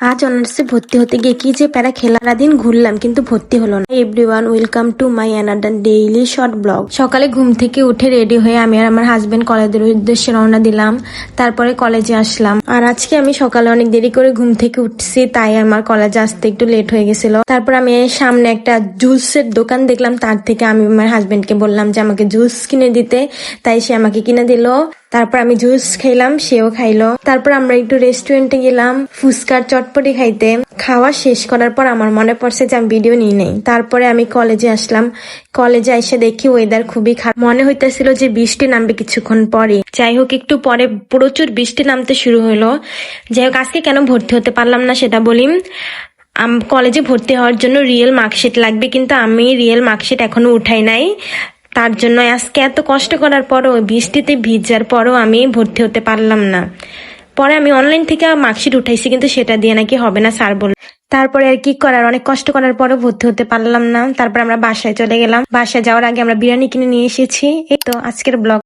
আজ অনার্সে ভর্তি হতে গিয়ে কি যে প্যারা খেলার দিন ঘুরলাম কিন্তু ভর্তি হলো না। Everyone, welcome to my another daily short blog. সকালে ঘুম থেকে উঠে রেডি হয়ে আমি আর আমার হাজবেন্ড কলেজের উদ্দেশ্যে রওনা দিলাম। তারপরে কলেজে আসলাম। আর আজকে আমি সকালে অনেক দেরি করে ঘুম থেকে উঠছি, তাই আমার কলেজে আসতে একটু লেট হয়ে গেছিল। তারপর আমি সামনে একটা জুসের দোকান দেখলাম, তার থেকে আমি আমার হাজবেন্ডকে বললাম যে আমাকে জুস কিনে দিতে, তাই সে আমাকে কিনে দিল। তারপর আমি জুস খাইলাম, সেও খাইলো। তারপর আমরা একটু রেস্টুরেন্টে গেলাম ফুচকার চটপটি খাইতে। খাওয়া শেষ করার পর আমার মনে পড়ছে যে আমি ভিডিও নিই নাই। তারপরে আমি কলেজে আসলাম। কলেজে এসে দেখি ওয়েদার খুবই খারাপ, মনে হইতেছিল যে বৃষ্টি নামবে কিছুক্ষণ পরে। যাই হোক, একটু পরে প্রচুর বৃষ্টি নামতে শুরু হলো। যাই হোক, আজকে কেন ভর্তি হতে পারলাম না সেটা বলি। কলেজে ভর্তি হওয়ার জন্য রিয়েল মার্কশিট লাগবে, কিন্তু আমি রিয়েল মার্কশিট এখনো উঠাই নাই। তার জন্য আজকে এত কষ্ট করার পরও, বৃষ্টিতে ভিজার পরও আমি ভর্তি হতে পারলাম না। পরে আমি অনলাইন থেকে মার্কশিট উঠাইছি, কিন্তু সেটা দিয়ে নাকি হবে না স্যার বলল। তারপরে আর কি করার, অনেক কষ্ট করার পরও ভর্তি হতে পারলাম না। তারপর আমরা বাসায় চলে গেলাম। বাসায় যাওয়ার আগে আমরা বিরিয়ানি কিনে নিয়ে এসেছি। এই তো আজকের ব্লগ।